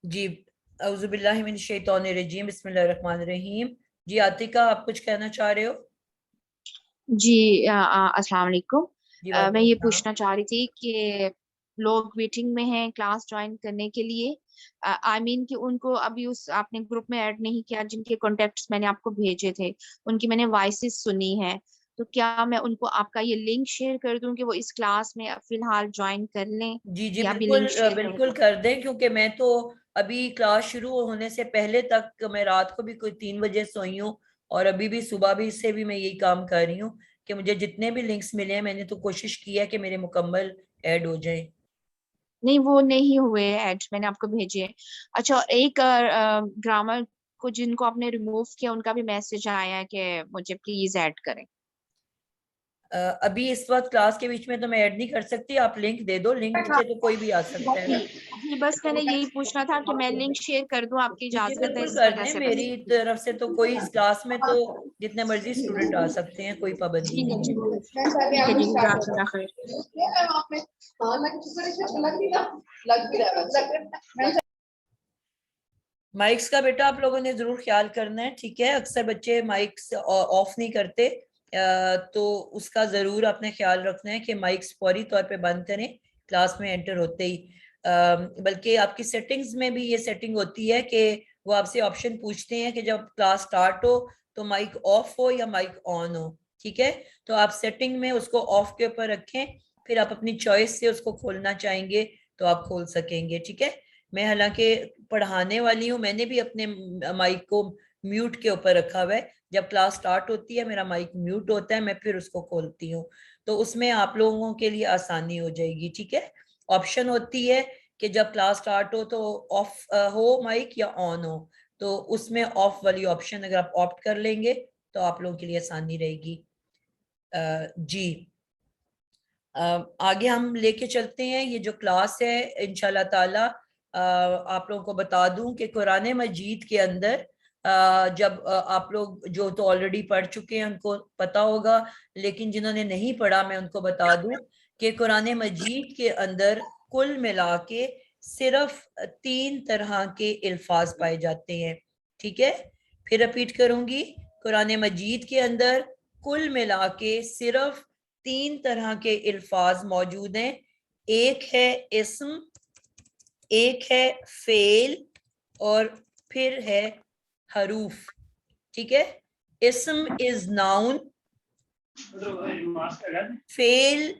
جی اعوذ باللہ من الشیطان الرجیم، بسم اللہ الرحمن الرحیم. جی عاطقہ، آپ کچھ کہنا چاہ رہے ہو؟ جی السلام علیکم. جی میں وعلیکم یہ السلام. پوچھنا چاہ رہی تھی کہ لوگ ویٹنگ میں ہیں کلاس جوائن کرنے کے لیے. آئی مین کہ ان کو ابھی آپ نے گروپ میں ایڈ نہیں کیا، جن کے کانٹیکٹس میں نے آپ کو بھیجے تھے ان کی میں نے وائسز سنی ہے، تو کیا میں ان کو آپ کا یہ لنک شیئر کر دوں کہ وہ اس کلاس میں فی الحال جوائن کر لیں؟ جی یا ابھی بالکل لنک شیئر کر بالکل دوں؟ کر دیں، کیونکہ میں تو ابھی کلاس شروع ہونے سے پہلے تک میں رات کو بھی کوئی 3 بجے سوئی ہوں، اور ابھی بھی صبح بھی سے بھی میں یہی کام کر رہی ہوں کہ مجھے جتنے بھی لنکس ملے ہیں میں نے تو کوشش کی ہے کہ میرے مکمل ایڈ ہو جائیں. نہیں، وہ نہیں ہوئے ایڈ، میں نے آپ کو بھیجے. اچھا، ایک گرامر کو جن کو آپ نے ریموو کیا ان کا بھی میسج آیا ہے کہ مجھے پلیز ایڈ کریں. ابھی اس وقت کلاس کے بیچ میں تو میں ایڈ نہیں کر سکتی، آپ لنک دے دو، لنک سے تو کوئی بھی آ سکتا ہے نا. جی بس میں نے یہی پوچھنا تھا کہ میں لنک شیئر کر دوں، آپ کی جی اجازت ہے بالکل اس کر طرح دیں، سے؟ بس میری طرف سے تو کوئی اس کلاس میں تو جتنے مرضی اسٹوڈنٹ آ سکتے ہیں، کوئی پابندی ٹھیک ہے نہیں جی، ہے. ٹھیک ہے جی، جزاک اللہ خیر. مائکس کا بیٹا آپ لوگوں نے ضرور خیال کرنا ہے، ٹھیک ہے؟ اکثر بچے مائکس آف نہیں کرتے، تو اس کا ضرور اپنے خیال رکھنا ہے کہ مائکس فوری طور پہ بند کریں کلاس میں انٹر ہوتے ہی. بلکہ آپ کی سیٹنگز میں بھی یہ سیٹنگ ہوتی ہے کہ وہ آپ سے آپشن پوچھتے ہیں کہ جب کلاس سٹارٹ ہو تو مائک آف ہو یا مائک آن ہو، ٹھیک ہے؟ تو آپ سیٹنگ میں اس کو آف کے اوپر رکھیں، پھر آپ اپنی چوائس سے اس کو کھولنا چاہیں گے تو آپ کھول سکیں گے، ٹھیک ہے؟ میں حالانکہ پڑھانے والی ہوں، میں نے بھی اپنے مائک کو میوٹ کے اوپر رکھا ہوا ہے. جب کلاس سٹارٹ ہوتی ہے میرا مائک میوٹ ہوتا ہے، میں پھر اس کو کھولتی ہوں، تو اس میں آپ لوگوں کے لیے آسانی ہو جائے گی، ٹھیک ہے؟ آپشن ہوتی ہے کہ جب کلاس سٹارٹ ہو تو آف ہو مائک یا آن ہو، تو اس میں آف والی آپشن اگر آپ آپٹ کر لیں گے تو آپ لوگوں کے لیے آسانی رہے گی. جی آگے ہم لے کے چلتے ہیں. یہ جو کلاس ہے انشاءاللہ تعالی آپ لوگوں کو بتا دوں کہ قرآن مجید کے اندر جب آپ لوگ جو تو آلریڈی پڑھ چکے ہیں ان کو پتا ہوگا، لیکن جنہوں نے نہیں پڑھا میں ان کو بتا دوں کہ قرآن مجید کے اندر کل ملا کے صرف 3 طرح کے الفاظ پائے جاتے ہیں، ٹھیک ہے؟ پھر رپیٹ کروں گی، قرآن مجید کے اندر کل ملا کے صرف 3 طرح کے الفاظ موجود ہیں. ایک ہے اسم، ایک ہے فعل، اور پھر ہے حروف، ٹھیک ہے؟ اسم از ناؤن، فعل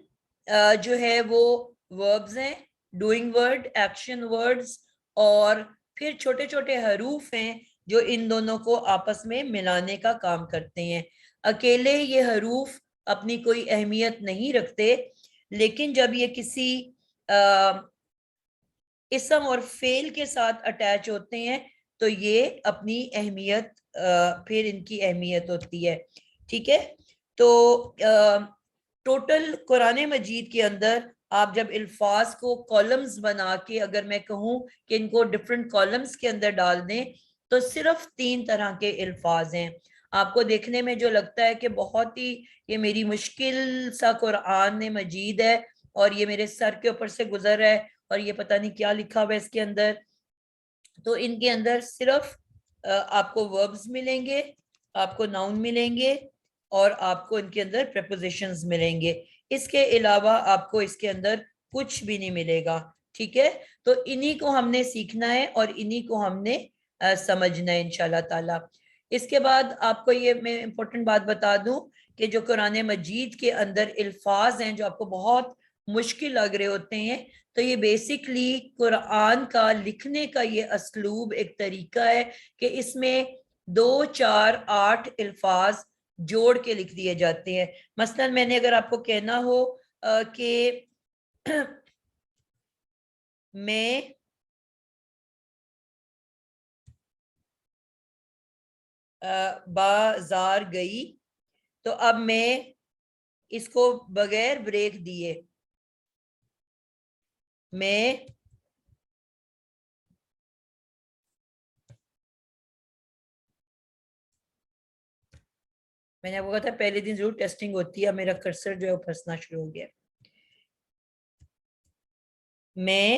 جو ہے وہ وربز ہیں، ڈوئنگ ورڈ، ایکشن ورڈز، اور پھر چھوٹے چھوٹے حروف ہیں جو ان دونوں کو آپس میں ملانے کا کام کرتے ہیں. اکیلے یہ حروف اپنی کوئی اہمیت نہیں رکھتے، لیکن جب یہ کسی اسم اور فعل کے ساتھ اٹیچ ہوتے ہیں تو یہ اپنی اہمیت پھر ان کی اہمیت ہوتی ہے، ٹھیک ہے؟ تو ٹوٹل قرآن مجید کے اندر آپ جب الفاظ کو کالمز بنا کے اگر میں کہوں کہ ان کو ڈفرنٹ کالمز کے اندر ڈال دیں تو صرف 3 طرح کے الفاظ ہیں. آپ کو دیکھنے میں جو لگتا ہے کہ بہت ہی یہ میری مشکل سا قرآن مجید ہے اور یہ میرے سر کے اوپر سے گزر رہا ہے اور یہ پتہ نہیں کیا لکھا ہوا ہے اس کے اندر، تو ان کے اندر صرف آپ کو وربز ملیں گے، آپ کو ناؤن ملیں گے، اور آپ کو ان کے اندر پریپوزیشنز ملیں گے. اس کے علاوہ آپ کو اس کے اندر کچھ بھی نہیں ملے گا، ٹھیک ہے؟ تو انہی کو ہم نے سیکھنا ہے اور انہی کو ہم نے سمجھنا ہے انشاءاللہ تعالی. اس کے بعد آپ کو یہ میں امپورٹنٹ بات بتا دوں کہ جو قرآن مجید کے اندر الفاظ ہیں جو آپ کو بہت مشکل لگ رہے ہوتے ہیں، تو یہ بیسکلی قرآن کا لکھنے کا یہ اسلوب ایک طریقہ ہے کہ اس میں 2 4 8 الفاظ جوڑ کے لکھ دیے جاتے ہیں. مثلا میں نے اگر آپ کو کہنا ہو کہ میں بازار گئی، تو اب میں اس کو بغیر بریک دیے میں نے آپ کو کہا تھا پہلے دن ضرور ٹیسٹنگ ہوتی ہے، میرا کرسر جو ہے وہ پھنسنا شروع ہو گیا. میں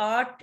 8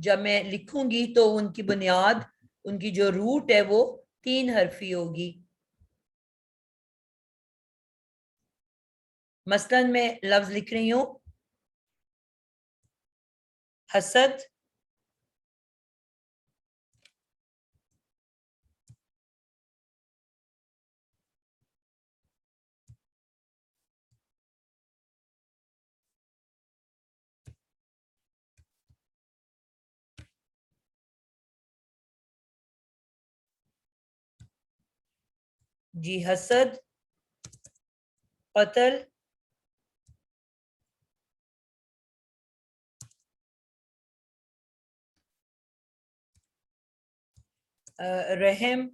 جب میں لکھوں گی تو ان کی بنیاد، ان کی جو روٹ ہے وہ 3 حرفی ہوگی. مثلاً میں لفظ لکھ رہی ہوں حسد. جی حسد، قتل، رحم،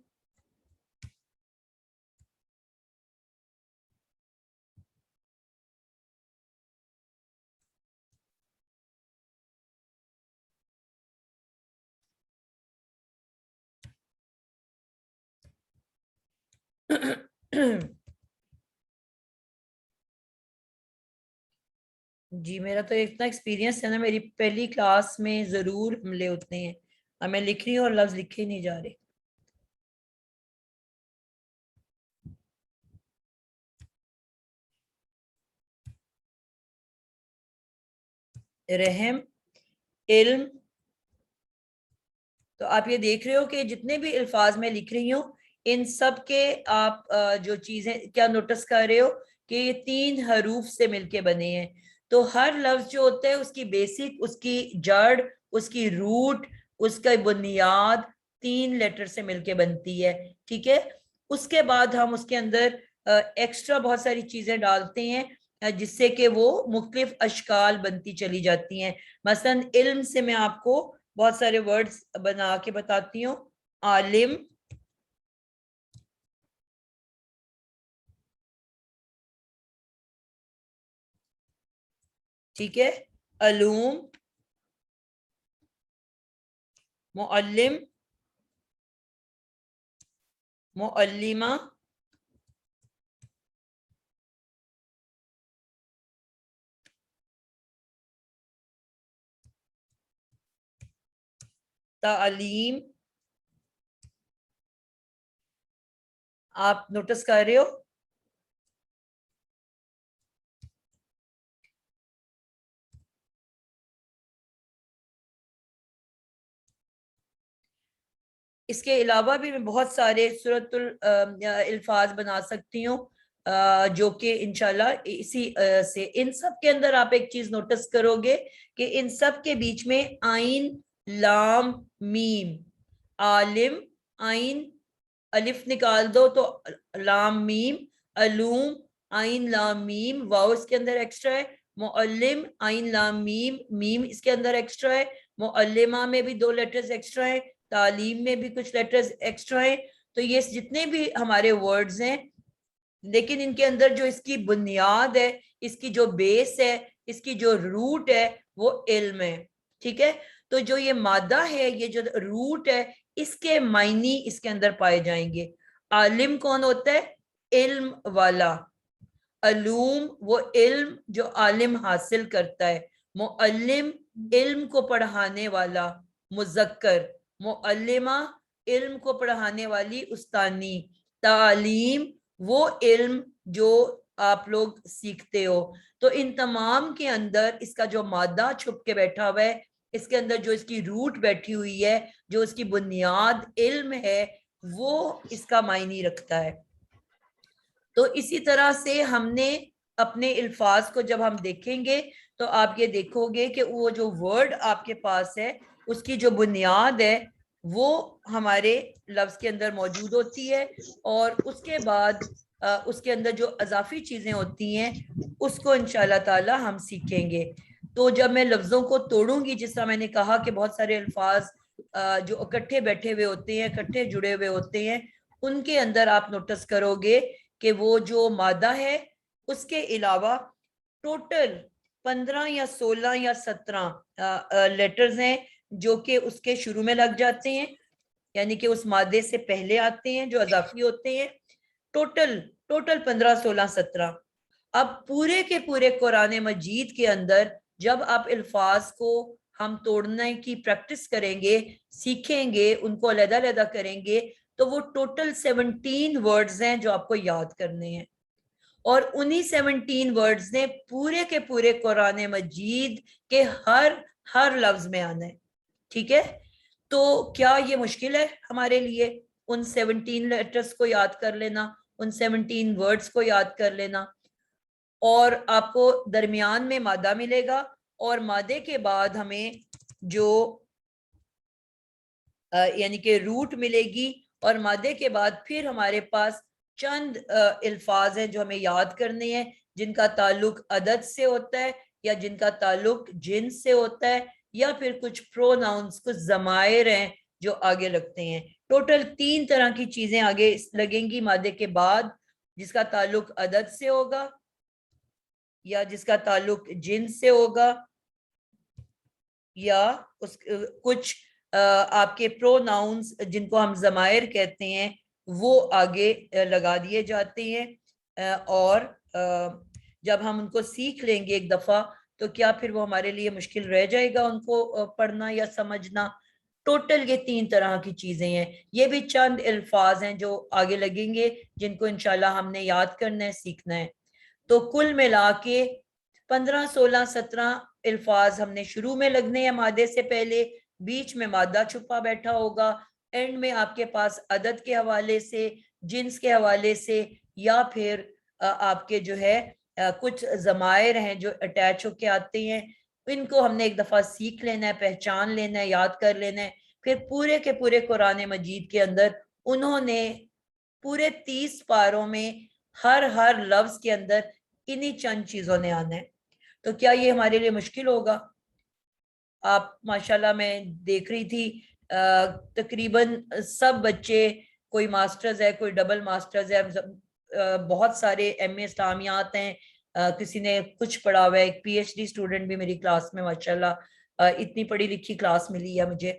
جی میرا تو اتنا ایکسپیرینس ہے نا، میری پہلی کلاس میں ضرور حملے ہوتے ہیں. اب میں لکھ رہی ہوں اور لفظ لکھے نہیں جا رہے. رحم، علم. تو آپ یہ دیکھ رہے ہو کہ جتنے بھی الفاظ میں لکھ رہی ہوں ان سب کے آپ جو چیزیں کیا نوٹس کر رہے ہو کہ یہ 3 حروف سے مل کے بنے ہیں. تو ہر لفظ جو ہوتا ہے اس کی بیسک، اس کی جڑ، اس کی روٹ، اس کا بنیاد 3 لیٹر سے مل کے بنتی ہے. ٹھیک ہے. اس کے بعد ہم اس کے اندر ایکسٹرا بہت ساری چیزیں ڈالتے ہیں جس سے کہ وہ مختلف اشکال بنتی چلی جاتی ہیں. مثلا علم سے میں آپ کو بہت سارے ورڈز بنا کے بتاتی ہوں. عالم، ٹھیک ہے، علوم، معلم، معلمہ، تعلیم. آپ نوٹس کر رہے ہو؟ اس کے علاوہ بھی میں بہت سارے صورت الفاظ بنا سکتی ہوں جو کہ انشاءاللہ اسی سے. ان سب کے اندر آپ ایک چیز نوٹس کرو گے کہ ان سب کے بیچ میں عین، لام، میم. عالم، عین، الف نکال دو تو لام میم. علوم، عین لام میم، واو اس کے اندر ایکسٹرا ہے. معلم، عین لام میم، میم اس کے اندر ایکسٹرا ہے. معلمہ میں بھی 2 لیٹرز ایکسٹرا ہیں. تعلیم میں بھی کچھ لیٹرز ایکسٹرا ہیں. تو یہ جتنے بھی ہمارے ورڈز ہیں، لیکن ان کے اندر جو اس کی بنیاد ہے، اس کی جو بیس ہے، اس کی جو روٹ ہے وہ علم ہے. ٹھیک ہے. تو جو یہ مادہ ہے، یہ جو روٹ ہے، اس کے معنی اس کے اندر پائے جائیں گے. عالم کون ہوتا ہے؟ علم والا. علوم وہ علم جو عالم حاصل کرتا ہے. معلم علم کو پڑھانے والا، مذکر. معلمہ علم کو پڑھانے والی، استانی. تعلیم وہ علم جو آپ لوگ سیکھتے ہو. تو ان تمام کے اندر اس کا جو مادہ چھپ کے بیٹھا ہوا ہے، اس کے اندر جو اس کی روٹ بیٹھی ہوئی ہے، جو اس کی بنیاد علم ہے، وہ اس کا معنی رکھتا ہے. تو اسی طرح سے ہم نے اپنے الفاظ کو جب ہم دیکھیں گے تو آپ یہ دیکھو گے کہ وہ جو ورڈ آپ کے پاس ہے اس کی جو بنیاد ہے وہ ہمارے لفظ کے اندر موجود ہوتی ہے، اور اس کے بعد اس کے اندر جو اضافی چیزیں ہوتی ہیں اس کو انشاءاللہ تعالی ہم سیکھیں گے. تو جب میں لفظوں کو توڑوں گی، جس طرح میں نے کہا کہ بہت سارے الفاظ جو اکٹھے بیٹھے ہوئے ہوتے ہیں، اکٹھے جڑے ہوئے ہوتے ہیں، ان کے اندر آپ نوٹس کرو گے کہ وہ جو مادہ ہے اس کے علاوہ ٹوٹل 15 یا 16 یا 17 لیٹرز ہیں جو کہ اس کے شروع میں لگ جاتے ہیں، یعنی کہ اس مادے سے پہلے آتے ہیں جو اضافی ہوتے ہیں. ٹوٹل 15 16 17. اب پورے کے پورے قرآن مجید کے اندر جب آپ الفاظ کو ہم توڑنے کی پریکٹس کریں گے, سیکھیں گے, ان کو علیحدہ علیحدہ کریں گے, تو وہ ٹوٹل 17 ورڈز ہیں جو آپ کو یاد کرنے ہیں, اور انہی 17 ورڈز نے پورے کے پورے قرآن مجید کے ہر لفظ میں آنا ہے. ٹھیک ہے, تو کیا یہ مشکل ہے ہمارے لیے ان 17 لیٹرز کو یاد کر لینا, ان 17 ورڈز کو یاد کر لینا؟ اور آپ کو درمیان میں مادہ ملے گا, اور مادے کے بعد ہمیں جو یعنی کہ روٹ ملے گی, اور مادے کے بعد پھر ہمارے پاس چند الفاظ ہیں جو ہمیں یاد کرنے ہیں, جن کا تعلق عدد سے ہوتا ہے, یا جن کا تعلق جنس سے ہوتا ہے, یا پھر کچھ پروناؤنس, کچھ ضمائر ہیں جو آگے لگتے ہیں. ٹوٹل 3 طرح کی چیزیں آگے لگیں گی مادے کے بعد, جس کا تعلق عدد سے ہوگا, یا جس کا تعلق جنس سے ہوگا, یا کچھ آپ کے پروناؤنس جن کو ہم ضمائر کہتے ہیں وہ آگے لگا دیے جاتے ہیں. اور جب ہم ان کو سیکھ لیں گے ایک دفعہ, تو کیا پھر وہ ہمارے لیے مشکل رہ جائے گا ان کو پڑھنا یا سمجھنا؟ ٹوٹل یہ 3 طرح کی چیزیں ہیں. یہ بھی چند الفاظ ہیں جو آگے لگیں گے, جن کو انشاءاللہ ہم نے یاد کرنا ہے, سیکھنا ہے. تو کل ملا کے 15 16 17 الفاظ ہم نے شروع میں لگنے ہیں مادے سے پہلے, بیچ میں مادہ چھپا بیٹھا ہوگا, اینڈ میں آپ کے پاس عدد کے حوالے سے, جنس کے حوالے سے, یا پھر آپ کے جو ہے کچھ ضمائر ہیں جو اٹیچ ہو کے آتے ہیں. ان کو ہم نے ایک دفعہ سیکھ لینا ہے, پہچان لینا ہے, یاد کر لینا ہے. پھر پورے کے پورے قرآن مجید کے اندر انہوں نے پورے 30 پاروں میں ہر لفظ کے اندر انہی چند چیزوں نے آنا ہے. تو کیا یہ ہمارے لیے مشکل ہوگا؟ آپ ماشاءاللہ میں دیکھ رہی تھی تقریباً سب بچے, کوئی ماسٹرز ہے, کوئی ڈبل ماسٹرز ہے, بہت سارے ایم اے اسلامیات ہیں, کسی نے کچھ پڑھا ہوا ہے. ایک پی ایچ ڈی اسٹوڈنٹ بھی میری کلاس میں ماشاءاللہ, اتنی پڑھی لکھی کلاس ملی ہے مجھے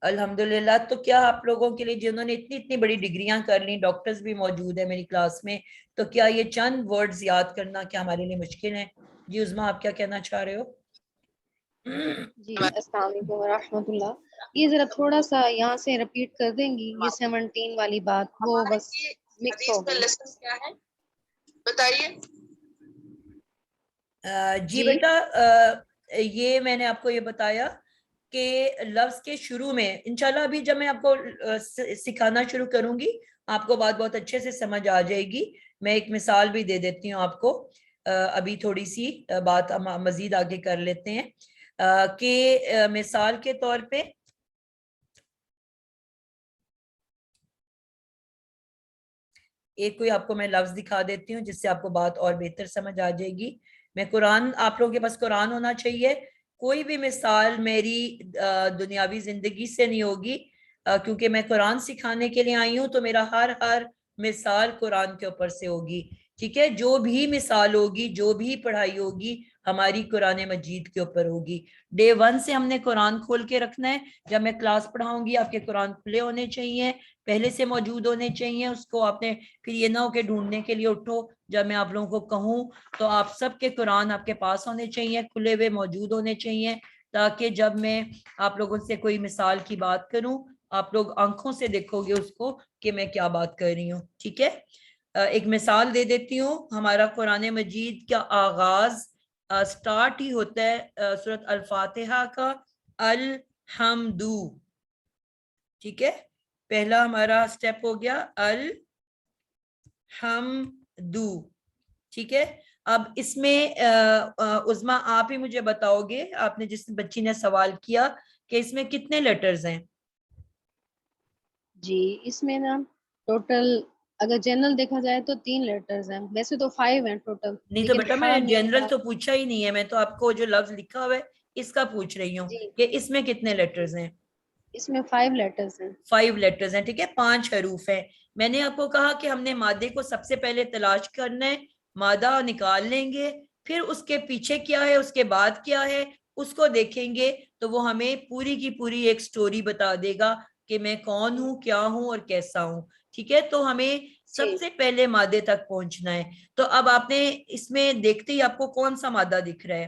الحمدللہ. تو کیا آپ لوگوں کے لیے جنہوں نے اتنی بڑی ڈگریاں کر لی, ڈاکٹرز بھی موجود ہیں میری کلاس میں, تو کیا یہ چند ورڈز یاد کرنا کیا ہمارے لیے مشکل ہیں؟ جی عظما, آپ کیا کہنا چاہ رہے ہو؟ جی السلام علیکم ورحمۃ اللہ. یہ ذرا تھوڑا سا یہاں سے رپیٹ کر دیں گی, یہ 17 والی بات, وہ بس مکس ہو گئی. کیا ہے بتائیے. جی بیٹا, یہ میں نے آپ کو یہ بتایا کہ لفظ کے شروع میں انشاءاللہ ابھی جب میں آپ کو سکھانا شروع کروں گی, آپ کو بات بہت اچھے سے سمجھ آ جائے گی. میں ایک مثال بھی دے دیتی ہوں آپ کو, ابھی تھوڑی سی بات ہم مزید آگے کر لیتے ہیں. کہ مثال کے طور پہ ایک کوئی آپ کو میں لفظ دکھا دیتی ہوں جس سے آپ کو بات اور بہتر سمجھ آ جائے گی. میں قرآن, آپ لوگوں کے پاس قرآن ہونا چاہیے. کوئی بھی مثال میری دنیاوی زندگی سے نہیں ہوگی, کیونکہ میں قرآن سکھانے کے لیے آئی ہوں, تو میرا ہر مثال قرآن کے اوپر سے ہوگی. ٹھیک ہے, جو بھی مثال ہوگی, جو بھی پڑھائی ہوگی, ہماری قرآن مجید کے اوپر ہوگی. ڈے 1 سے ہم نے قرآن کھول کے رکھنا ہے. جب میں کلاس پڑھاؤں گی, آپ کے قرآن کھلے ہونے چاہیے, پہلے سے موجود ہونے چاہیے. اس کو آپ نے پھر یہ نہ ہو کہ ڈھونڈنے کے لیے اٹھو. جب میں آپ لوگوں کو کہوں تو آپ سب کے قرآن آپ کے پاس ہونے چاہیے, کھلے ہوئے موجود ہونے چاہیے, تاکہ جب میں آپ لوگوں سے کوئی مثال کی بات کروں, آپ لوگ آنکھوں سے دیکھو گے اس کو کہ میں کیا بات کر رہی ہوں. ٹھیک ہے, ایک مثال دے دیتی ہوں. ہمارا قرآن مجید کا آغاز سٹارٹ ہی ہوتا ہے سورۃ الفاتحہ کا الحمدو. ٹھیک ہے, پہلا ہمارا سٹیپ ہو گیا الحمدو. ٹھیک ہے, اب اس میں عظما آپ ہی مجھے بتاؤ گے, آپ نے جس بچی نے سوال کیا کہ اس میں کتنے لیٹرز ہیں. جی اس میں نا ٹوٹل اگر جنرل دیکھا جائے تو 3 لیٹرز ہیں, ویسے تو 5 ہیں ٹوٹل. نہیں تو بیٹا, میں جنرل تو پوچھا ہی نہیں ہے, میں تو آپ کو جو لفظ لکھا ہوا ہے اس کا پوچھ رہی ہوں جی کہ اس میں کتنے لیٹرز ہیں. اس میں 5 لیٹرز ہیں. 5 لیٹرز ہیں. ٹھیک ہے, 5 حروف ہیں. میں نے آپ کو کہا کہ ہم نے مادے کو سب سے پہلے تلاش کرنا ہے, مادہ نکال لیں گے, پھر اس کے پیچھے کیا ہے, اس کے بعد کیا ہے, اس کو دیکھیں گے, تو وہ ہمیں پوری کی پوری ایک سٹوری بتا دے گا کہ میں کون ہوں, کیا ہوں اور کیسا ہوں. ٹھیک ہے, تو ہمیں سب سے پہلے مادے تک پہنچنا ہے. تو اب آپ نے اس میں دیکھتے ہی آپ کو کون سا مادہ دکھ رہا ہے؟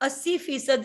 80%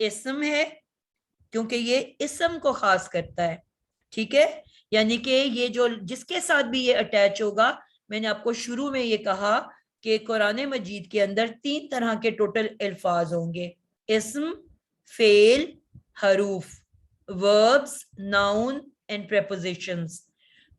اسم ہے کیونکہ یہ اسم کو خاص کرتا ہے, ٹھیک ہے, یعنی کہ یہ جو جس کے ساتھ بھی یہ اٹیچ ہوگا, میں نے آپ کو شروع میں یہ کہا کہ قرآن مجید کے اندر 3 طرح کے ٹوٹل الفاظ ہوں گے, اسم, فعل, حروف, verbs, noun and prepositions.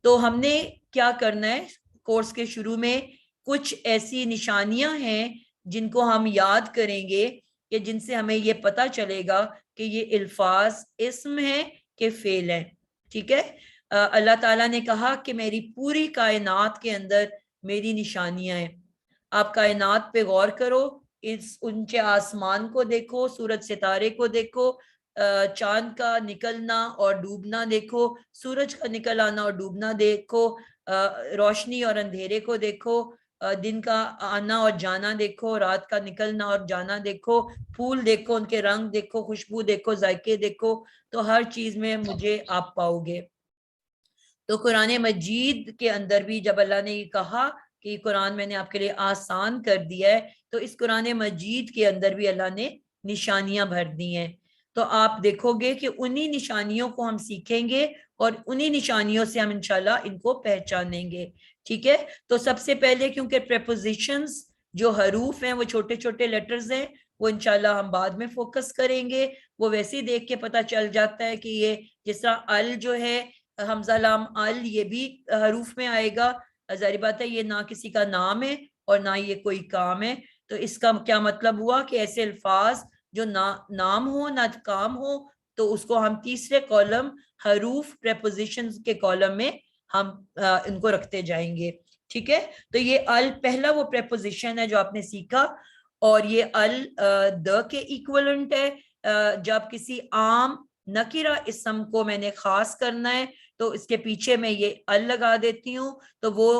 تو ہم نے کیا کرنا ہے کورس کے شروع میں, کچھ ایسی نشانیاں ہیں جن کو ہم یاد کریں گے کہ جن سے ہمیں یہ پتا چلے گا کہ یہ الفاظ اسم ہیں کہ فعل ہیں, ٹھیک ہے. اللہ تعالیٰ نے کہا کہ میری پوری کائنات کے اندر میری نشانیاں ہیں. آپ کائنات پہ غور کرو, اس اونچے آسمان کو دیکھو, سورج ستارے کو دیکھو, چاند کا نکلنا اور ڈوبنا دیکھو, سورج کا نکل آنا اور ڈوبنا دیکھو, روشنی اور اندھیرے کو دیکھو, دن کا آنا اور جانا دیکھو, رات کا نکلنا اور جانا دیکھو, پھول دیکھو, ان کے رنگ دیکھو, خوشبو دیکھو, ذائقے دیکھو, تو ہر چیز میں مجھے آپ پاؤ گے. تو قرآن مجید کے اندر بھی جب اللہ نے یہ کہا کہ یہ قرآن میں نے آپ کے لیے آسان کر دیا ہے, تو اس قرآن مجید کے اندر بھی اللہ نے نشانیاں بھر دی ہیں. تو آپ دیکھو گے کہ انہی نشانیوں کو ہم سیکھیں گے اور انہی نشانیوں سے ہم انشاءاللہ ان کو پہچانیں گے, ٹھیک ہے. تو سب سے پہلے کیونکہ پریپوزیشنز جو حروف ہیں وہ چھوٹے چھوٹے لیٹرز ہیں, وہ انشاءاللہ ہم بعد میں فوکس کریں گے. وہ ویسے ہی دیکھ کے پتہ چل جاتا ہے کہ یہ جس طرح ال جو ہے, حمزہ لام ال, یہ بھی حروف میں آئے گا. ظاہر بات ہے یہ نہ کسی کا نام ہے اور نہ یہ کوئی کام ہے. تو اس کا کیا مطلب ہوا کہ ایسے الفاظ جو نہ نام ہو نہ کام ہو, تو اس کو ہم تیسرے کالم حروف پریپوزیشنز کے کالم میں ہم ان کو رکھتے جائیں گے, ٹھیک ہے. تو یہ ال پہلا وہ پریپوزیشن ہے جو آپ نے سیکھا, اور یہ ال د کے ایکولنٹ ہے. جب کسی عام نکرہ اسم کو میں نے خاص کرنا ہے تو اس کے پیچھے میں یہ ال لگا دیتی ہوں. تو وہ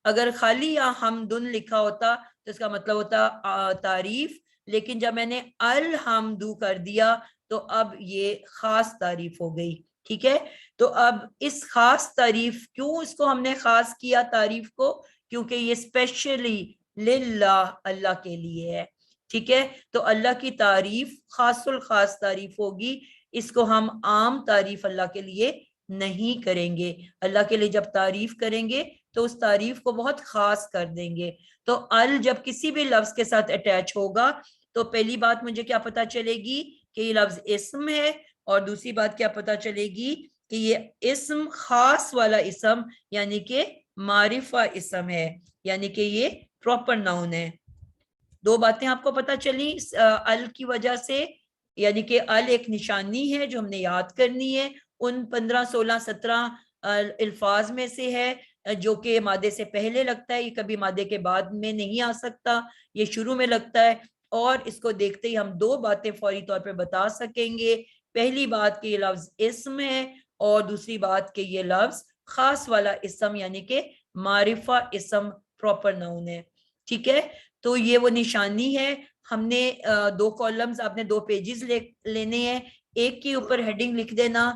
اگر خالی یا حمدن لکھا ہوتا تو اس کا مطلب ہوتا تعریف, لیکن جب میں نے الحمدو کر دیا تو اب یہ خاص تعریف ہو گئی, ٹھیک ہے. تو اب اس خاص تعریف, کیوں اس کو ہم نے خاص کیا تعریف کو, کیونکہ یہ اسپیشلی للہ, اللہ کے لیے ہے, ٹھیک ہے. تو اللہ کی تعریف خاص الخاص تعریف ہوگی, اس کو ہم عام تعریف اللہ کے لیے نہیں کریں گے. اللہ کے لیے جب تعریف کریں گے تو اس تعریف کو بہت خاص کر دیں گے. تو ال جب کسی بھی لفظ کے ساتھ اٹیچ ہوگا تو پہلی بات مجھے کیا پتا چلے گی کہ یہ لفظ اسم ہے, اور دوسری بات کیا پتا چلے گی کہ یہ اسم خاص والا اسم یعنی کہ معرفہ اسم ہے, یعنی کہ یہ پراپر ناؤن ہے. 2 باتیں آپ کو پتا چلی ال کی وجہ سے, یعنی کہ ال ایک نشانی ہے جو ہم نے یاد کرنی ہے, ان 15 16 17 الفاظ میں سے ہے جو کہ مادے سے پہلے لگتا ہے, یہ کبھی مادے کے بعد میں نہیں آ سکتا, یہ شروع میں لگتا ہے. اور اس کو دیکھتے ہی ہم 2 باتیں فوری طور پہ بتا سکیں گے. پہلی بات کہ یہ لفظ اسم ہے, اور دوسری بات کہ یہ لفظ خاص والا اسم یعنی کہ معرفہ اسم پراپر ناؤن ہے, ٹھیک ہے. تو یہ وہ نشانی ہے. ہم نے 2 کالمز, آپ نے 2 پیجز لینے ہیں, ایک کے اوپر ہیڈنگ لکھ دینا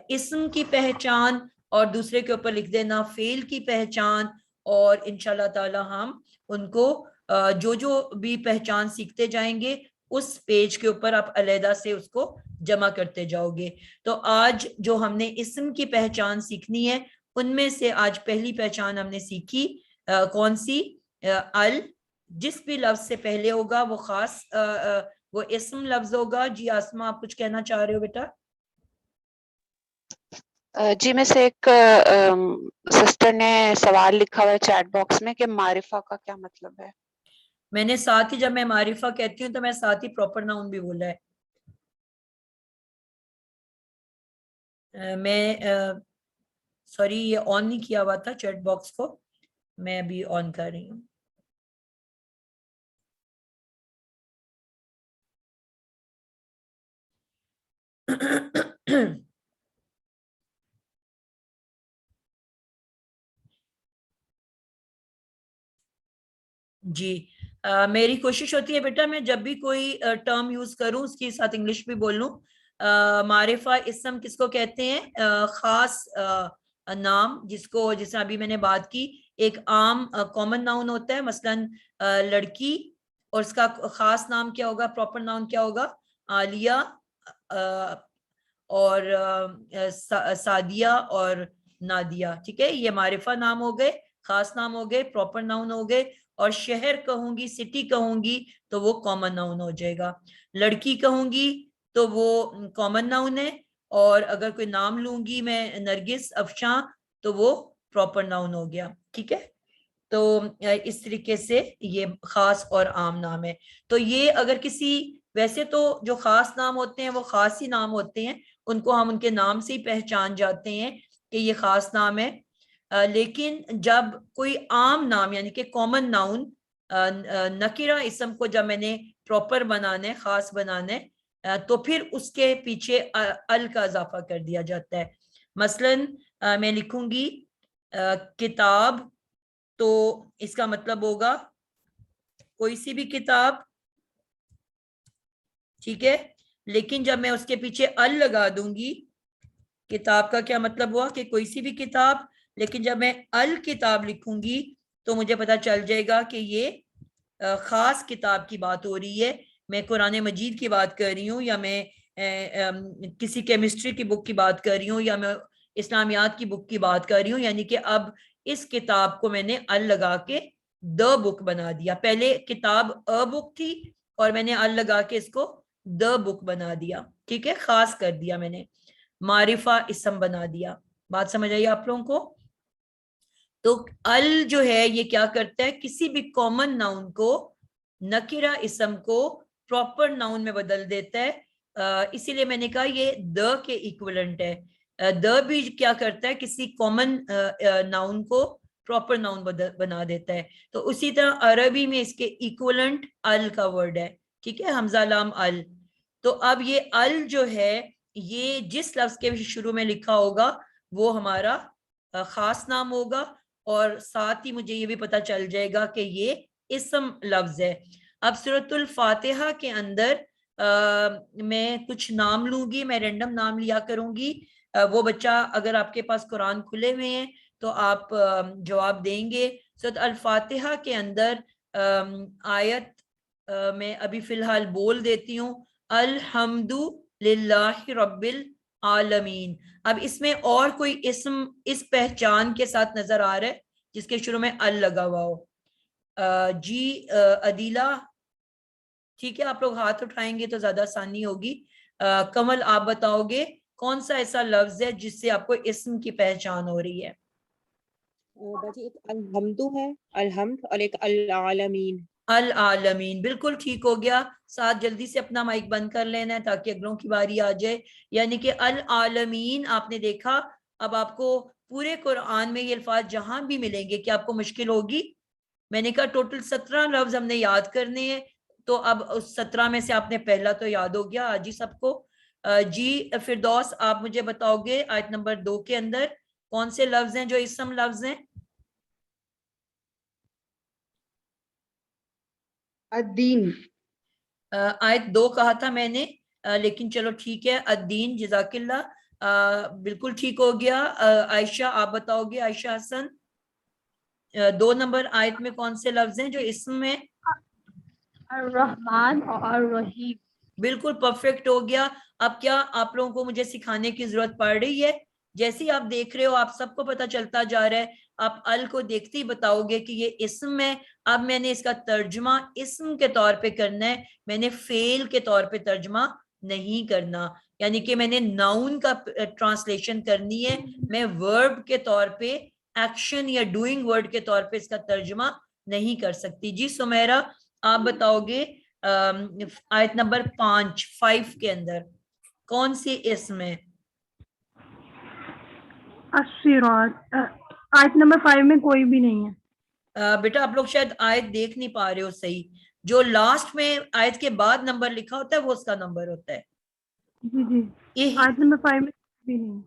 اسم کی پہچان, اور دوسرے کے اوپر لکھ دینا فعل کی پہچان, اور انشاءاللہ تعالی ہم ان کو جو جو بھی پہچان سیکھتے جائیں گے اس پیج کے اوپر آپ علیحدہ سے اس کو جمع کرتے جاؤ گے. تو آج جو ہم نے اسم کی پہچان سیکھنی ہے ان میں سے آج پہلی پہچان ہم نے سیکھی کون سی, ال, جس بھی لفظ سے پہلے ہوگا وہ خاص وہ اسم لفظ ہوگا. جی آسمہ آپ کچھ کہنا چاہ رہے ہو بیٹا؟ جی میں سے ایک سسٹر نے سوال لکھا ہوا ہے چیٹ باکس میں کہ معرفہ کا کیا مطلب ہے. میں نے ساتھ ہی جب میں معرفہ کہتی ہوں تو میں ساتھ ہی پراپر ناؤن بھی بولا ہے. میں سوری یہ آن نہیں کیا ہوا تھا چیٹ باکس کو, میں ابھی آن کر رہی ہوں. جی میری کوشش ہوتی ہے بیٹا میں جب بھی کوئی ٹرم یوز کروں اس کے ساتھ انگلش بھی بولوں. معرفہ اسم کس کو کہتے ہیں, خاص نام, جس کو جس ابھی میں نے بات کی ایک عام کامن ناؤن ہوتا ہے, مثلاً لڑکی, اور اس کا خاص نام کیا ہوگا, پراپر ناؤن کیا ہوگا, عالیہ اور سعدیہ اور نادیہ. ٹھیک ہے, یہ معرفہ نام ہو گئے, خاص نام ہو گئے, پراپر ناؤن ہو گئے. اور شہر کہوں گی, سٹی کہوں گی تو وہ کامن ناؤن ہو جائے گا. لڑکی کہوں گی تو وہ کامن ناؤن ہے, اور اگر کوئی نام لوں گی میں نرگس, افشاں, تو وہ پراپر ناؤن ہو گیا. ٹھیک ہے, تو اس طریقے سے یہ خاص اور عام نام ہے. تو یہ اگر کسی, ویسے تو جو خاص نام ہوتے ہیں وہ خاص ہی نام ہوتے ہیں, ان کو ہم ان کے نام سے ہی پہچان جاتے ہیں کہ یہ خاص نام ہے. لیکن جب کوئی عام نام یعنی کہ کامن ناؤن, نکرہ اسم کو جب میں نے پراپر بنانا ہے, خاص بنانا ہے, تو پھر اس کے پیچھے ال کا اضافہ کر دیا جاتا ہے. مثلاً میں لکھوں گی کتاب, تو اس کا مطلب ہوگا کوئی سی بھی کتاب. ٹھیک ہے, لیکن جب میں اس کے پیچھے ال لگا دوں گی, کتاب کا کیا مطلب ہوا کہ کوئی سی بھی کتاب, لیکن جب میں الکتاب لکھوں گی تو مجھے پتا چل جائے گا کہ یہ خاص کتاب کی بات ہو رہی ہے. میں قرآن مجید کی بات کر رہی ہوں, یا میں کسی کیمسٹری کی بک کی بات کر رہی ہوں, یا میں اسلامیات کی بک کی بات کر رہی ہوں. یعنی کہ اب اس کتاب کو میں نے ال لگا کے دا بک بنا دیا. پہلے کتاب ا بک تھی اور میں نے ال لگا کے اس کو دا بک بنا دیا. ٹھیک ہے, خاص کر دیا میں نے, معرفہ اسم بنا دیا. بات سمجھ آئی آپ لوگوں کو؟ تو ال جو ہے یہ کیا کرتا ہے, کسی بھی کامن ناؤن کو, نکرہ اسم کو پراپر ناؤن میں بدل دیتا ہے. اسی لیے میں نے کہا یہ د کے ایکویلنٹ ہے. د بھی کیا کرتا ہے, کسی کامن ناؤن کو پراپر ناؤن بنا دیتا ہے. تو اسی طرح عربی میں اس کے ایکویلنٹ ال کا ورڈ ہے. ٹھیک ہے, حمزہ لام ال. تو اب یہ ال جو ہے یہ جس لفظ کے شروع میں لکھا ہوگا وہ ہمارا خاص نام ہوگا, اور ساتھ ہی مجھے یہ بھی پتا چل جائے گا کہ یہ اسم لفظ ہے. اب سورۃ الفاتحہ کے اندر میں کچھ نام لوں گی, میں رینڈم نام لیا کروں گی. وہ بچہ اگر آپ کے پاس قرآن کھلے ہوئے ہیں تو آپ جواب دیں گے. سورۃ الفاتحہ کے اندر آیت میں ابھی فی الحال بول دیتی ہوں, الحمد للہ رب العالمین. اب اس میں اور کوئی اسم اس پہچان کے ساتھ نظر آ رہا ہے جس کے شروع میں ال لگا ہوا ہو؟ جی عدیلہ, ٹھیک ہے, آپ لوگ ہاتھ اٹھائیں گے تو زیادہ آسانی ہوگی. کمل آپ بتاؤ گے کون سا ایسا لفظ ہے جس سے آپ کو اسم کی پہچان ہو رہی ہے؟ باجی ایک الحمد ہے, الحمد, اور ایک العالمین. العالمین, بالکل ٹھیک ہو گیا. ساتھ جلدی سے اپنا مائک بند کر لینا ہے تاکہ اگلوں کی باری آ جائے. یعنی کہ العالمین آپ نے دیکھا. اب آپ کو پورے قرآن میں یہ الفاظ جہاں بھی ملیں گے, کیا آپ کو مشکل ہوگی؟ میں نے کہا ٹوٹل 17 لفظ ہم نے یاد کرنے ہیں, تو اب اس 17 میں سے آپ نے پہلا تو یاد ہو گیا آج ہی سب کو. جی فردوس, آپ مجھے بتاؤ گے آیت نمبر 2 کے اندر کون سے لفظ ہیں جو اسم لفظ ہیں؟ الدین. آیت 2 کہا تھا میں نے, لیکن چلو ٹھیک ہے, الدین, جزاک اللہ, بالکل ٹھیک ہو گیا. عائشہ آپ بتاؤ گے, عائشہ حسن, 2 نمبر آیت میں کون سے لفظ ہیں جو اسم میں؟ الرحمن اور الرحیم. بالکل پرفیکٹ ہو گیا. اب کیا آپ لوگوں کو مجھے سکھانے کی ضرورت پڑ رہی ہے؟ جیسے ہی آپ دیکھ رہے ہو آپ سب کو پتا چلتا جا رہا ہے, آپ ال کو دیکھتے ہی بتاؤ گے کہ یہ اسم ہے. اب میں نے اس کا ترجمہ اسم کے طور پہ کرنا ہے, میں نے فعل کے طور پہ ترجمہ نہیں کرنا. یعنی کہ میں نے ناؤن کا ٹرانسلیشن کرنی ہے, میں ورب کے طور پہ, ایکشن یا ڈوئنگ ورڈ کے طور پہ اس کا ترجمہ نہیں کر سکتی. جی سمیرہ آپ بتاؤ گے آیت نمبر 5 کے اندر کون سی اسم ہے؟ الصراط. آیت نمبر 5 میں کوئی بھی نہیں ہے. بیٹا آپ لوگ شاید آیت دیکھ نہیں پا رہے ہو صحیح. جو لاسٹ میں آیت کے بعد نمبر لکھا ہوتا ہے وہ اس کا نمبر ہوتا ہے. جی جی, آیت نمبر 5 میں کوئی بھی نہیں.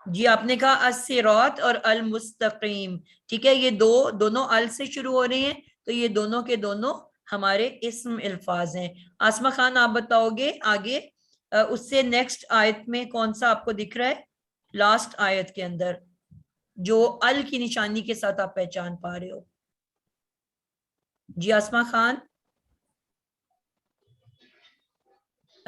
جی آپ نے کہا الصراط اور المستقیم. ٹھیک ہے, یہ دونوں ال سے شروع ہو رہے ہیں, تو یہ دونوں کے دونوں ہمارے اسم الفاظ ہیں. آسمہ خان آپ بتاؤ گے آگے, اس سے نیکسٹ آیت میں کون سا آپ کو دکھ رہا ہے, لاسٹ آیت کے اندر جو ال کی نشانی کے ساتھ آپ پہچان پا رہے ہو؟ جی آسمہ خان.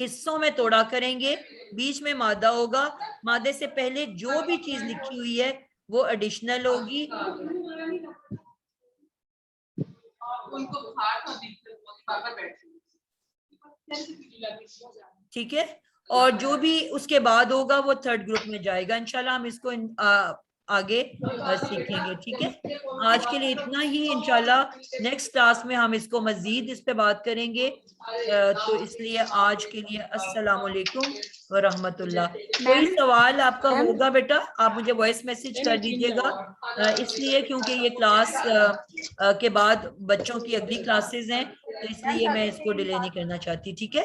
حصوں میں توڑا کریں گے, بیچ میں مادہ ہوگا, مادے سے پہلے جو بھی چیز لکھی ہوئی ہے وہ ایڈیشنل ہوگی. ٹھیک ہے, اور جو بھی اس کے بعد ہوگا وہ تھرڈ گروپ میں جائے گا. انشاءاللہ ہم اس کو آگے سیکھیں گے. ٹھیک ہے, آج کے لیے اتنا ہی. انشاءاللہ نیکسٹ کلاس میں ہم اس کو مزید اس پہ بات کریں گے. تو اس لیے آج کے لیے السلام علیکم ورحمۃ اللہ. کوئی سوال آپ کا ہوگا بیٹا آپ مجھے وائس میسج کر دیجیے گا, اس لیے کیونکہ یہ کلاس کے بعد بچوں کی اگلی کلاسز ہیں, تو اس لیے میں اس کو ڈیلے نہیں کرنا چاہتی. ٹھیک ہے,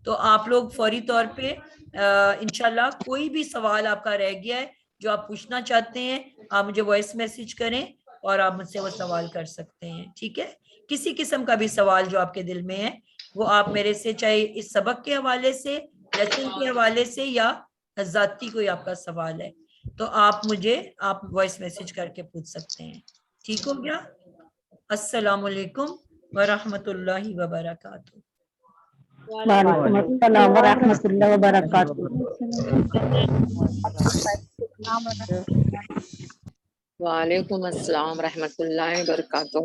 تو آپ لوگ فوری طور پہ انشاءاللہ کوئی بھی سوال آپ کا رہ گیا ہے جو آپ پوچھنا چاہتے ہیں آپ مجھے وائس میسج کریں اور آپ مجھ سے وہ سوال کر سکتے ہیں. ٹھیک ہے, کسی قسم کا بھی سوال جو آپ کے دل میں ہے وہ آپ میرے سے, چاہے اس سبق کے حوالے سے, لیسن کے حوالے سے, یا ذاتی کوئی آپ کا سوال ہے, تو آپ وائس میسج کر کے پوچھ سکتے ہیں. ٹھیک ہو گیا. السلام علیکم ورحمۃ اللہ وبرکاتہ. وعلیکم السلام ورحمۃ اللہ وبرکاتہ. وعلیکم السلام ورحمۃ اللہ وبرکاتہ.